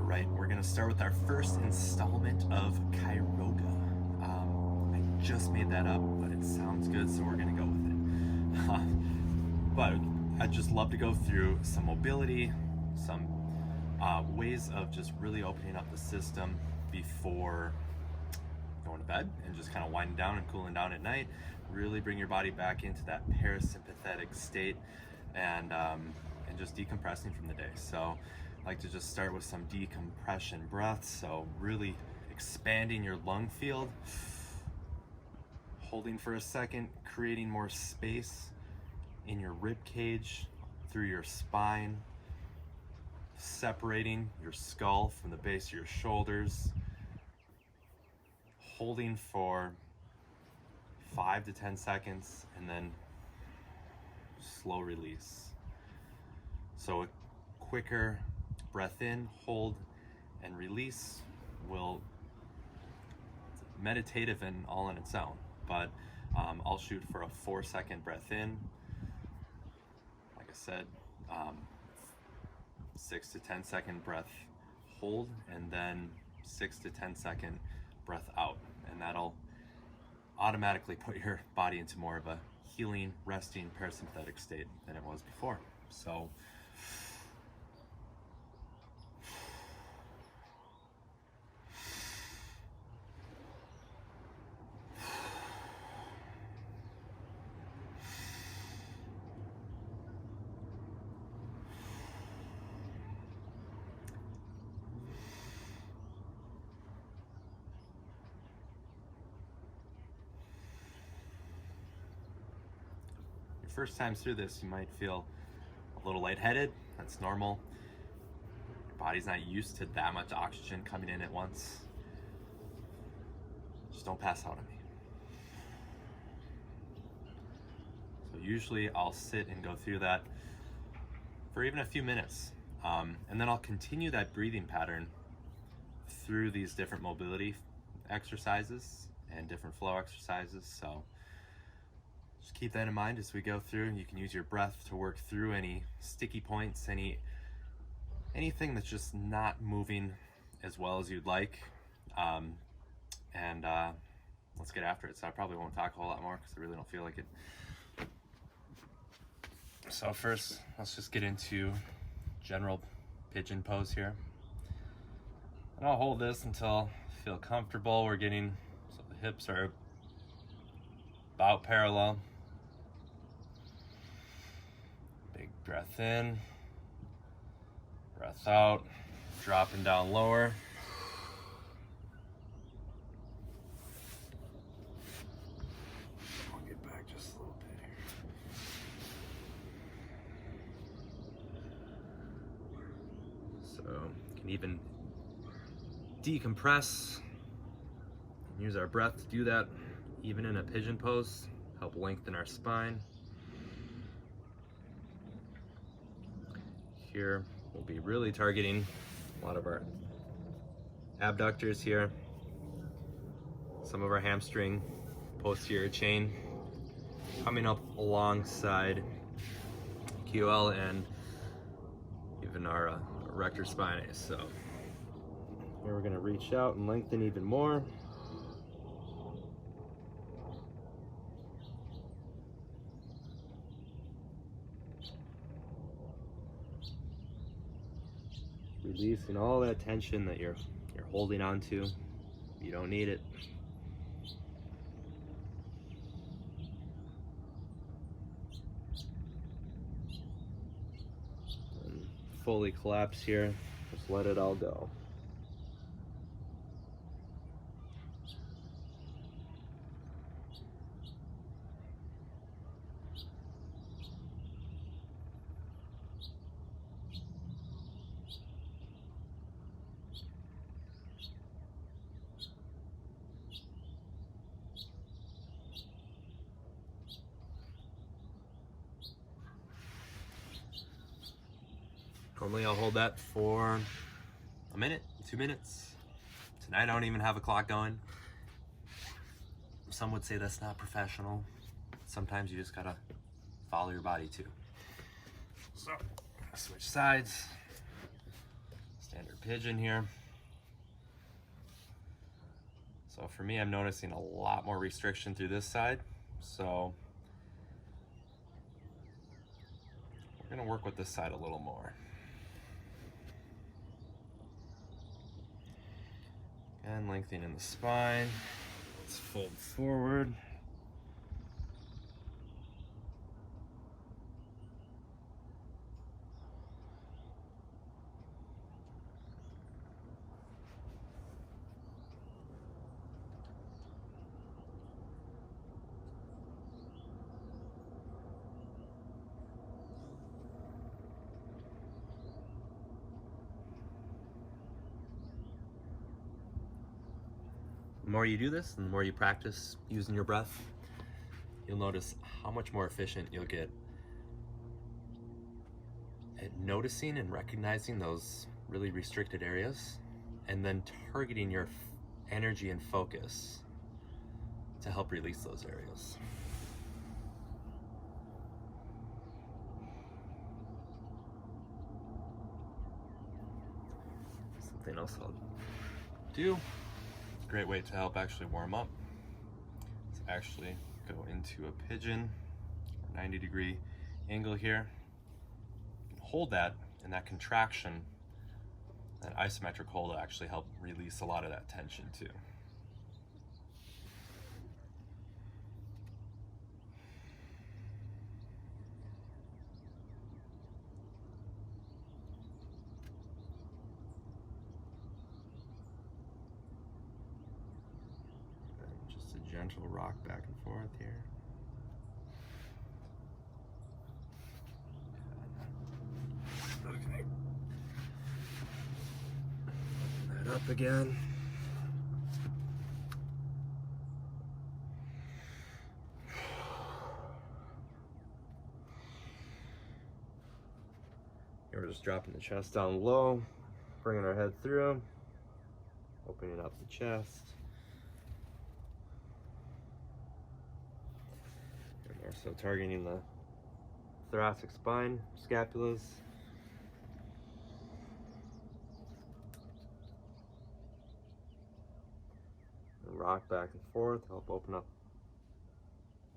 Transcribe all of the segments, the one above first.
right, we're gonna start with our first installment of Kairoga. I just made that up, but it sounds good, so we're gonna go with it. But I'd just love to go through some mobility, some ways of just really opening up the system before going to bed and just kind of winding down and cooling down at night. Really bring your body back into that parasympathetic state and just decompressing from the day. So I like to just start with some decompression breaths. So really expanding your lung field, holding for a second, creating more space in your rib cage, through your spine, separating your skull from the base of your shoulders, holding for 5 to 10 seconds, and then slow release. So a quicker breath in, hold, and release will meditative and all on its own, but I'll shoot for a 4-second breath in. Like I said, 6 to 10 second breath hold, and then 6 to 10 second breath out, and that'll automatically put your body into more of a healing, resting, parasympathetic state than it was before. So first time through this, you might feel a little lightheaded. That's normal. Your body's not used to that much oxygen coming in at once. Just don't pass out on me. So usually I'll sit and go through that for even a few minutes. And then I'll continue that breathing pattern through these different mobility exercises and different flow exercises. So just keep that in mind as we go through. You can use your breath to work through any sticky points, anything that's just not moving as well as you'd like. Let's get after it. So I probably won't talk a whole lot more because I really don't feel like it. So first, let's just get into general pigeon pose here. And I'll hold this until I feel comfortable. We're getting, so the hips are about parallel. Big breath in, breath out, dropping down lower. I'll get back just a little bit here. So you can even decompress and use our breath to do that, even in a pigeon pose, help lengthen our spine. Here we'll be really targeting a lot of our abductors here, some of our hamstring, posterior chain, coming up alongside QL and even our rector spinae. So here we're going to reach out and lengthen even more. Releasing all that tension that you're holding on to. You don't need it. And fully collapse here. Just let it all go. Normally I'll hold that for a minute, 2 minutes. Tonight I don't even have a clock going. Some would say that's not professional. Sometimes you just gotta follow your body too. So, switch sides. Standard pigeon here. So for me, I'm noticing a lot more restriction through this side. So we're gonna work with this side a little more. And lengthening the spine. Let's fold forward. The more you do this and the more you practice using your breath, you'll notice how much more efficient you'll get at noticing and recognizing those really restricted areas and then targeting your energy and focus to help release those areas. Something else I'll do, great way to help actually warm up, is actually go into a pigeon, 90-degree angle here. Hold that, and that contraction, that isometric hold will actually help release a lot of that tension too. And just a gentle rock back and forth here. Okay. Open that up again. We're just dropping the chest down low, bringing our head through, opening up the chest. And more so targeting the thoracic spine, scapulas. And rock back and forth, help open up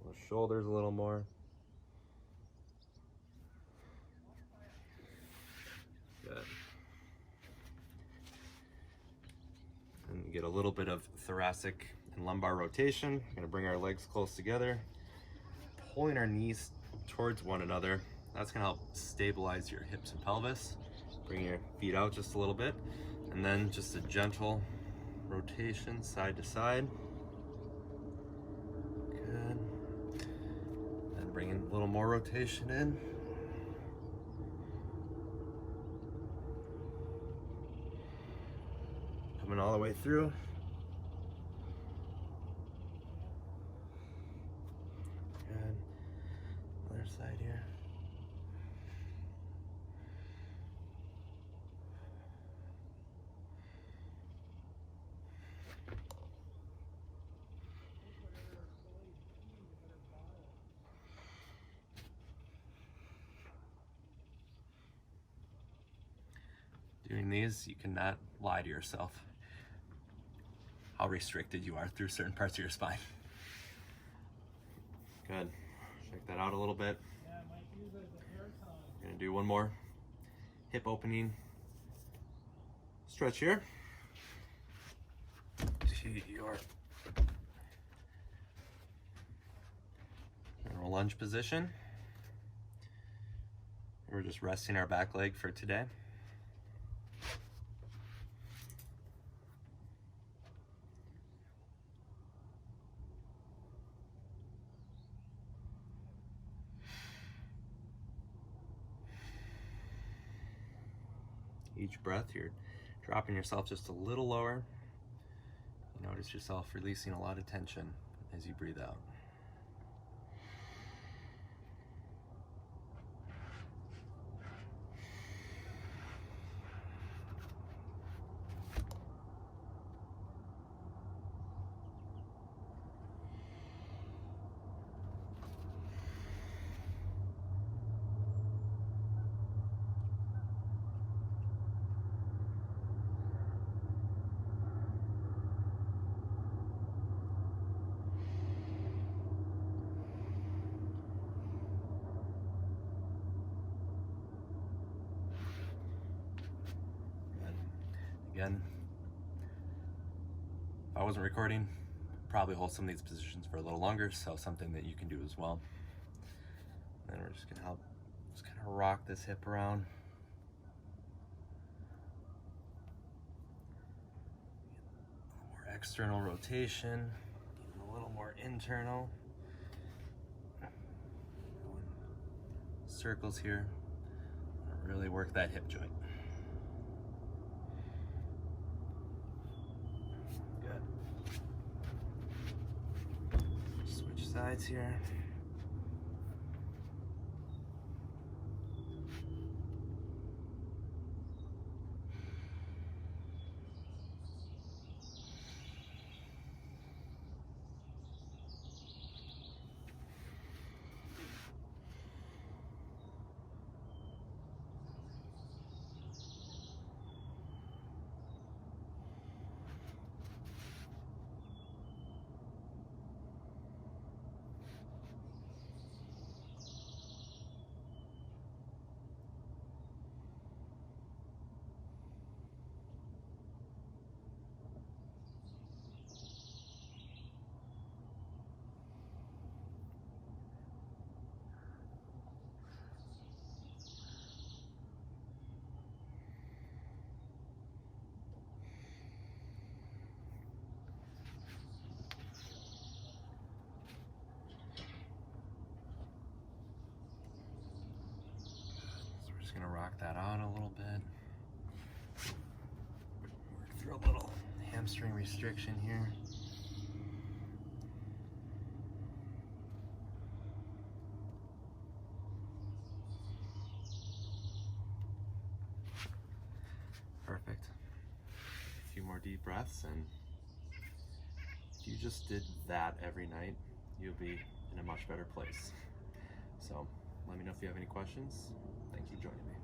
those shoulders a little more. Good. And get a little bit of thoracic and lumbar rotation. We're gonna bring our legs close together, pulling our knees towards one another. That's gonna help stabilize your hips and pelvis. Bring your feet out just a little bit, and then just a gentle rotation side to side. Good. And bring in a little more rotation in. Coming all the way through. Good. Other side here. Doing these, you cannot lie to yourself how restricted you are through certain parts of your spine. Good. Check that out a little bit. Gonna do one more hip opening stretch here. To your general lunge position. We're just resting our back leg for today. Each breath, you're dropping yourself just a little lower. You notice yourself releasing a lot of tension as you breathe out. Again, if I wasn't recording, probably hold some of these positions for a little longer, so something that you can do as well. And then we're just gonna help just kind of rock this hip around. A little more external rotation, even a little more internal. Circles here, really work that hip joint. Good. Switch sides here. Just gonna rock that on a little bit. Work through a little hamstring restriction here. Perfect. A few more deep breaths, and if you just did that every night, you'll be in a much better place. So let me know if you have any questions. Thanks for joining me.